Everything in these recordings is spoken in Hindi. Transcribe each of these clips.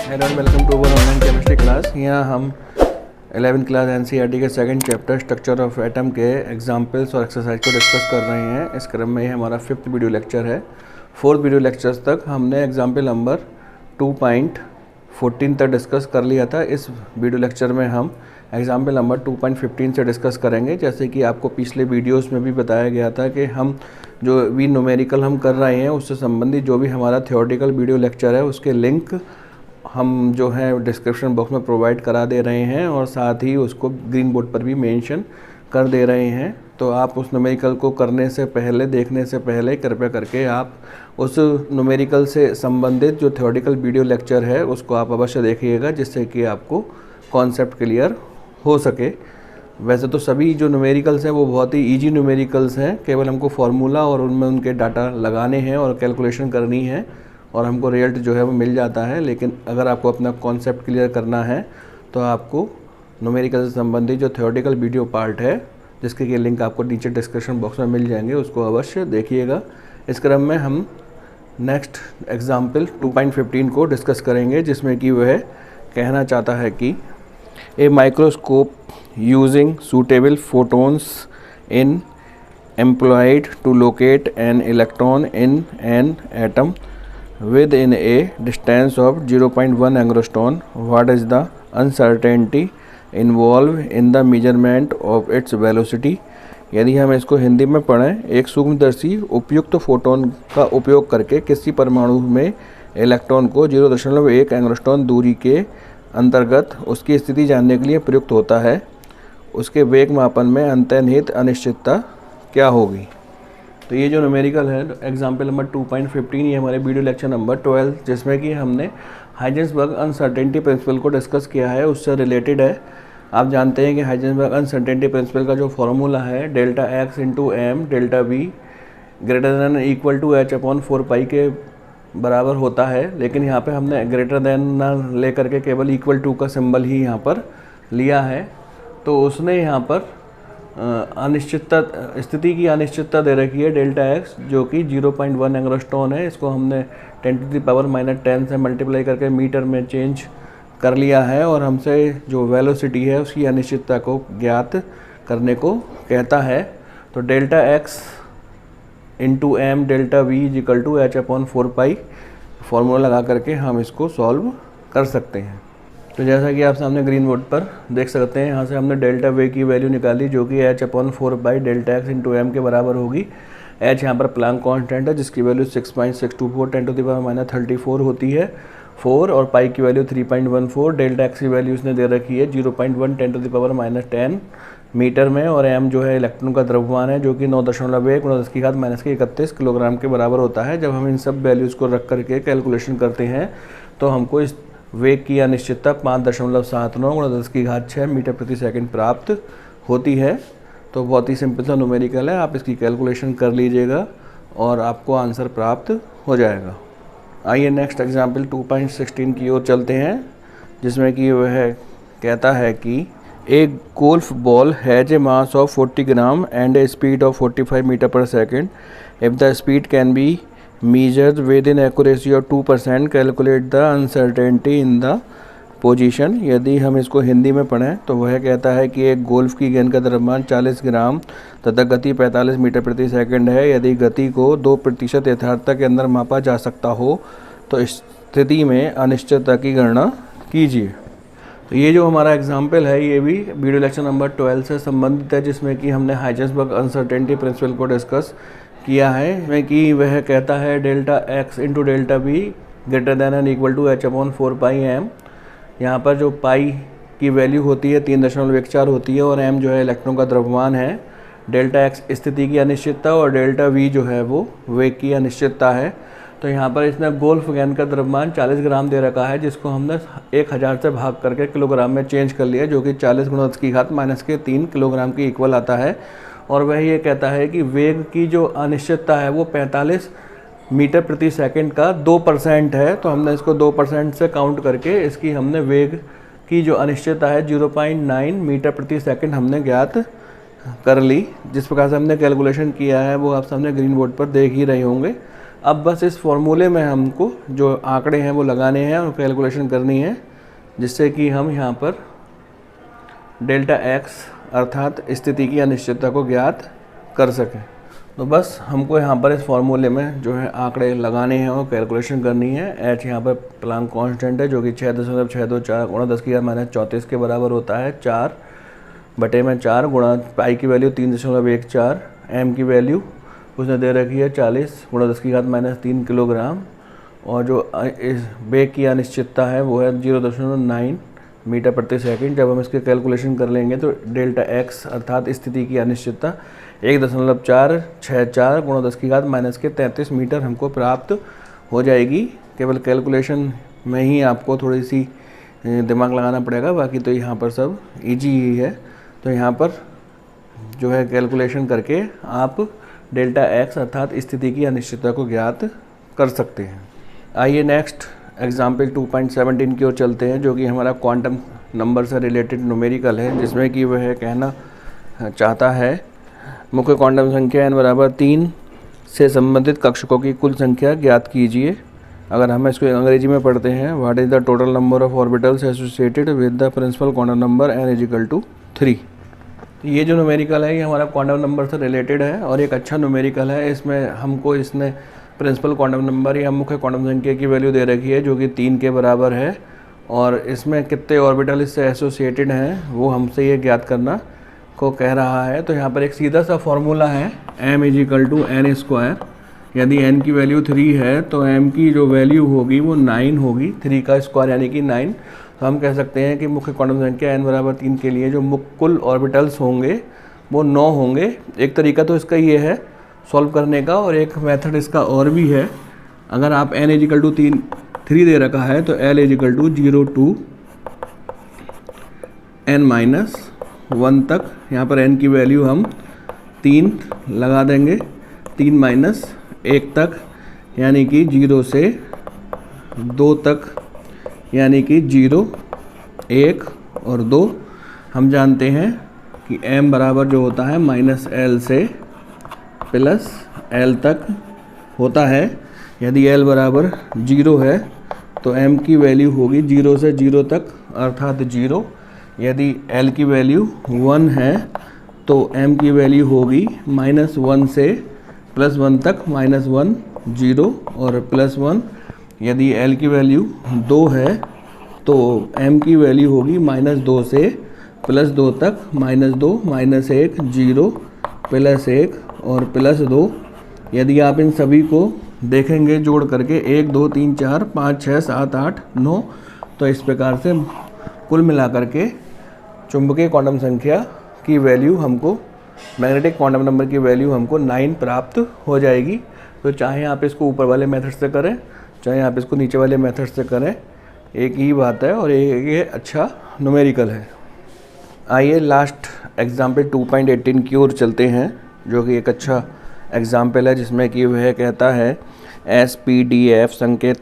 Hello and welcome to our online chemistry class. यहाँ हम 11th क्लास एनसीईआरटी के second chapter structure of atom के एग्जांपल्स और एक्सरसाइज को डिस्कस कर रहे हैं। इस क्रम में ये हमारा 5th वीडियो लेक्चर है। 4th वीडियो लेक्चर्स तक हमने एग्जाम्पल नंबर 2.14 तक डिस्कस कर लिया था। इस वीडियो लेक्चर में हम एग्जाम्पल नंबर 2.15 से डिस्कस करेंगे। जैसे कि आपको पिछले वीडियोस में भी बताया गया था कि हम जो भी न्यूमेरिकल हम कर रहे हैं उससे संबंधित जो भी हमारा थ्योरेटिकल वीडियो लेक्चर है उसके लिंक हम जो है डिस्क्रिप्शन बॉक्स में प्रोवाइड करा दे रहे हैं और साथ ही उसको ग्रीन बोर्ड पर भी मेंशन कर दे रहे हैं। तो आप उस न्यूमेरिकल को करने से पहले, देखने से पहले कृपया करके आप उस न्यूमेरिकल से संबंधित जो थ्योरेटिकल वीडियो लेक्चर है उसको आप अवश्य देखिएगा, जिससे कि आपको कॉन्सेप्ट क्लियर हो सके। वैसे तो सभी जो न्यूमेरिकल्स हैं वो बहुत ही इजी न्यूमेरिकल्स हैं, केवल हमको फार्मूला और उनमें उनके डाटा लगाने हैं और कैलकुलेशन करनी है और हमको रिजल्ट जो है वो मिल जाता है। लेकिन अगर आपको अपना कॉन्सेप्ट क्लियर करना है तो आपको न्यूमेरिकल से संबंधित जो थ्योरेटिकल वीडियो पार्ट है, जिसके के लिंक आपको नीचे डिस्क्रिप्शन बॉक्स में मिल जाएंगे, उसको अवश्य देखिएगा। इस क्रम में हम नेक्स्ट एग्जाम्पल 2.15 को डिस्कस करेंगे, जिसमें कि वह कहना चाहता है कि a microscope using suitable photons in employed to locate an electron in an atom within a distance of 0.1 angstrom. What is the uncertainty involved in the measurement of its velocity? यदि हम इसको हिंदी में पढ़ें, एक सूक्ष्मदर्शी उपयुक्त फोटोन का उपयोग करके किसी परमाणु में इलेक्ट्रॉन को 0.1 एंगस्ट्रॉम दूरी के अंतर्गत उसकी स्थिति जानने के लिए प्रयुक्त होता है। उसके वेग मापन में अंतर्निहित अनिश्चितता क्या होगी? तो ये जो न्यूमेरिकल है एग्जाम्पल नंबर 2.15, ये हमारे वीडियो लेक्चर नंबर 12, जिसमें कि हमने हाइजेंसबर्ग अनसर्टेनिटी प्रिंसिपल को डिस्कस किया है, उससे रिलेटेड है। आप जानते हैं कि हाइजेंसबर्ग अनसर्टेनिटी प्रिंसिपल का जो फॉर्मूला है delta x into m delta v greater than equal to h upon 4 pi के बराबर होता है। लेकिन यहाँ पे हमने ग्रेटर दैन ना ले करके केवल इक्वल टू का सिंबल ही यहाँ पर लिया है। तो उसने यहाँ पर अनिश्चितता, स्थिति की अनिश्चितता दे रखी है डेल्टा एक्स, जो कि 0.1 एंगस्ट्रॉम है। इसको हमने 10⁻⁻10 से मल्टीप्लाई करके मीटर में चेंज कर लिया है और हमसे जो वेलोसिटी है उसकी अनिश्चितता को ज्ञात करने को कहता है। तो delta x into m delta v is equal to h upon 4 pi formula लगा करके हम इसको सॉल्व कर सकते हैं। तो जैसा कि आप सामने ग्रीन बोर्ड पर देख सकते हैं, यहाँ से हमने डेल्टा वे की वैल्यू निकाली, जो कि h upon 4 delta x into m के बराबर होगी। एच यहाँ पर प्लैंक कांस्टेंट है, जिसकी वैल्यू 6.624 10⁻34 होती है 4, और पाई की वैल्यू 3.14। डेल्टा एक्स की वैल्यू इसने दे रखी है 0.1 10⁻10 मीटर में, और एम जो है इलेक्ट्रॉन का द्रव्यमान है, जो कि 9.1 × 10⁻31 किलोग्राम के बराबर होता है। जब हम इन सब वैल्यूज़ को रख करके कैलकुलेशन करते हैं तो हमको इस वेग की अनिश्चितता 5.79 × 10⁶ मीटर प्रति सेकंड प्राप्त होती है। तो बहुत ही सिंपल सा न्यूमेरिकल है, आप इसकी कैलकुलेशन कर लीजिएगा और आपको आंसर प्राप्त हो जाएगा। आइए नेक्स्ट एग्जाम्पल 2.16 की ओर चलते हैं, जिसमें कि वह कहता है कि एक golf ball has a mass of 40 gram and a speed of 45 metre per second. If the speed can be measured with an accuracy of 2%, calculate the uncertainty in the position। यदि हम इसको हिंदी में पढ़ें तो वह कहता है कि एक गोल्फ की गेंद का द्रव्यमान 40 ग्राम तथा गति 45 मीटर प्रति सेकंड है। यदि गति को 2% यथार्थता के अंदर मापा जा सकता हो तो इस स्थिति में अनिश्चितता की गणना कीजिए। तो ये जो हमारा एग्जाम्पल है ये भी वीडियो लेक्चर नंबर 12 से संबंधित है, जिसमें कि हमने हाइजेंसबर्ग अनसर्टेनिटी प्रिंसिपल को डिस्कस किया है, में कि वह कहता है delta x into delta v greater than and equal to h upon 4 m. यहाँ पर जो पाई की वैल्यू होती है 3.14 होती है, और एम जो है इलेक्ट्रॉन का द्रव्यमान है। डेल्टा एक्स स्थिति की अनिश्चितता और डेल्टा वी जो है वो वेग की अनिश्चितता है। तो यहाँ पर इसने गोल्फ गेंद का द्रव्यमान 40 ग्राम दे रखा है, जिसको हमने 1000 से भाग करके किलोग्राम में चेंज कर लिया, जो कि 40 × 10⁻³ किलोग्राम के इक्वल आता है। और वह ये कहता है कि वेग की जो अनिश्चितता है वो 45 मीटर प्रति सेकंड का 2% है। तो हमने इसको 2% से काउंट करके इसकी हमने वेग की जो अनिश्चितता है 0.9 मीटर प्रति सेकंड हमने ज्ञात कर ली। जिस प्रकार से हमने कैलकुलेशन किया है वो आप सामने ग्रीन बोर्ड पर देख ही रहे होंगे। अब बस इस फॉर्मूले में हमको जो आंकड़े हैं वो लगाने हैं और कैलकुलेशन करनी है, जिससे कि हम यहाँ पर डेल्टा एक्स अर्थात स्थिति की अनिश्चितता को ज्ञात कर सकें। तो बस हमको यहाँ पर इस फॉर्मूले में जो है आंकड़े लगाने हैं और कैलकुलेशन करनी है। एच यहाँ पर प्लांक कांस्टेंट है जो कि 6.624 गुणा 10⁻⁻34 के बराबर होता है 4/4 गुणा पाई की वैल्यू 3.14, एम की वैल्यू उसने दे रखी है 40 गुणा 10⁻³ किलोग्राम, और जो इस वेग की अनिश्चितता है वो है 0.9 मीटर प्रति सेकंड। जब हम इसके कैलकुलेशन कर लेंगे तो डेल्टा एक्स अर्थात स्थिति की अनिश्चितता 1.464 गुणा 10⁻³ मीटर हमको प्राप्त हो जाएगी। केवल कैलकुलेशन में ही आपको थोड़ी सी दिमाग लगाना पड़ेगा, बाकी तो यहाँ पर सब इजी ही है। तो यहाँ पर जो है कैलकुलेशन करके आप डेल्टा एक्स अर्थात स्थिति की अनिश्चितता को ज्ञात कर सकते हैं। आइए नेक्स्ट एग्जाम्पल 2.17 की ओर चलते हैं, जो कि हमारा क्वांटम नंबर से रिलेटेड न्यूमेरिकल है, जिसमें कि वह कहना चाहता है मुख्य क्वांटम संख्या n बराबर 3 से संबंधित कक्षकों की कुल संख्या ज्ञात कीजिए। अगर हम इसको अंग्रेजी में पढ़ते हैं, what is the total number of orbitals associated with the principal quantum number n=3। ये जो न्यूमेरिकल है ये हमारा क्वांटम नंबर से रिलेटेड है और एक अच्छा न्यूमेरिकल है। इसमें हमको इसने प्रिंसिपल क्वांटम नंबर या मुख्य क्वांटम संख्या की वैल्यू दे रखी है जो कि 3 के बराबर है, और इसमें कितने ऑर्बिटल इससे एसोसिएटेड हैं वो हमसे ये ज्ञात करना को कह रहा है। तो यहाँ पर एक सीधा सा फॉर्मूला है m=n²। यदि n की वैल्यू 3 है तो m की जो वैल्यू होगी वो 9 होगी, 3 का स्क्वायर यानी कि 9। तो हम कह सकते हैं कि मुख्य क्वांटम संख्या n बराबर 3 के लिए जो कुल ऑर्बिटल्स होंगे वो 9 होंगे। एक तरीका तो इसका ये है सॉल्व करने का, और एक मेथड इसका और भी है। अगर आप n=3 दे रखा है तो l=0 to n-1 तक, यहाँ पर n की वैल्यू हम 3 लगा देंगे, 3-1 तक, यानी कि 0 से 2 तक, यानी कि 0, 1 और 2। हम जानते हैं कि m बराबर जो होता है -l से +l तक होता है। यदि l बराबर 0 है तो m की वैल्यू होगी 0 से 0 तक अर्थात 0। यदि l की वैल्यू 1 है तो m की वैल्यू होगी -1 से +1 तक, -1 0 और +1। यदि l की वैल्यू 2 है तो m की वैल्यू होगी -2 से +2 तक, -2 -1 0 +1 और +2। यदि आप इन सभी को देखेंगे जोड़ करके 1 2 3 4 5 6 7 8 9, तो इस प्रकार से कुल मिलाकर के चुंबकीय क्वांटम संख्या की वैल्यू हमको, मैग्नेटिक क्वांटम नंबर की वैल्यू हमको 9 प्राप्त हो जाएगी। तो चाहे आप इसको ऊपर वाले मेथड से करें, चाहे आप इसको नीचे वाले मेथड से करें, एक ही बात है और ये अच्छा न्यूमेरिकल है। आइए लास्ट एग्जाम्पल 2.18 की ओर चलते हैं, जो कि एक अच्छा एग्जाम्पल है, जिसमें कि वह कहता है SPDF संकेत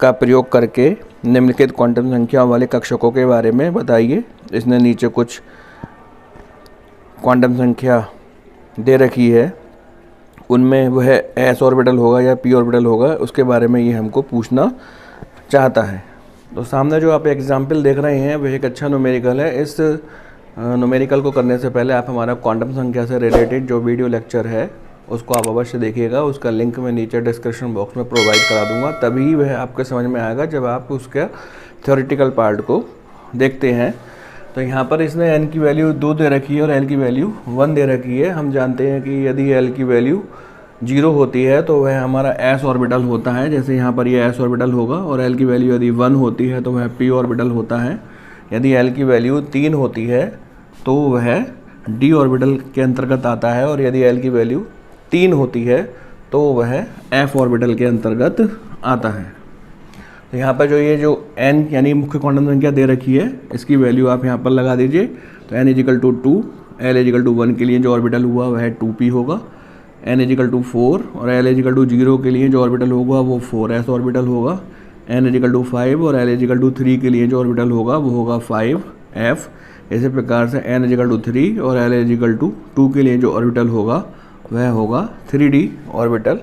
का प्रयोग करके निम्नलिखित क्वांटम संख्याओं वाले कक्षकों के बारे में बताइए। इसने नीचे कुछ क्वांटम संख्या दे रखी है, उनमें वह s ऑर्बिटल होगा या p ऑर्बिटल होगा, उसके बारे में ये हमको पूछना चाहता है। तो सामने जो आप एग्जाम्पल देख रहे हैं वह एक अच्छा न्यूमेरिकल है। इस न्यूमेरिकल को करने से पहले आप हमारा क्वांटम संख्या से रिलेटेड जो वीडियो लेक्चर है उसको आप अवश्य देखिएगा। उसका लिंक मैं नीचे डिस्क्रिप्शन बॉक्स में प्रोवाइड करा दूंगा, तभी वह आपके समझ में आएगा जब आप उसका थ्योरेटिकल पार्ट को देखते हैं। तो यहाँ पर इसने n की वैल्यू 2 दे रखी है और l की वैल्यू 1 दे रखी है। हम जानते हैं कि यदि l की वैल्यू 0 होती है तो वह हमारा s ऑर्बिटल होता है, जैसे यहाँ पर यह s ऑर्बिटल होगा, और l की वैल्यू यदि 1 होती है तो वह p ऑर्बिटल होता है। यदि l की वैल्यू 3 होती है तो वह d ऑर्बिटल के अंतर्गत आता है, और यदि l की वैल्यू 3 होती है तो वह f ऑर्बिटल के अंतर्गत आता है। तो यहाँ पर जो n यानी मुख्य क्वांटम संख्या दे रखी है, इसकी वैल्यू आप यहाँ पर लगा दीजिए। तो n=2, l=1 के लिए जो ऑर्बिटल हुआ वह 2p होगा, n=4 और l=0 के लिए जो ऑर्बिटल होगा वो 4s ऑर्बिटल होगा, n=5 और l=3 के लिए जो ऑर्बिटल होगा वो होगा 5f। इसी प्रकार से n=3 और l=2 के लिए जो ऑर्बिटल होगा वह होगा 3d ऑर्बिटल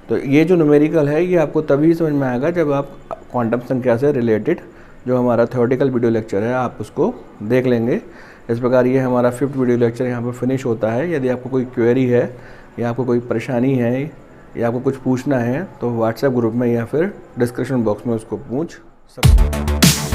तो ये जो न्यूमेरिकल है ये आपको तभी समझ में आएगा जब आप क्वांटम संख्या से रिलेटेड जो हमारा थ्योरेटिकल वीडियो लेक्चर है आप उसको देख लेंगे। इस प्रकार ये हमारा 5th वीडियो लेक्चर यहाँ पर फिनिश होता है। यदि आपको कोई क्वेरी है या आपको कोई परेशानी है या आपको कुछ पूछना है तो व्हाट्सएप ग्रुप में या फिर डिस्क्रिप्शन बॉक्स में उसको पूछ सकते हैं।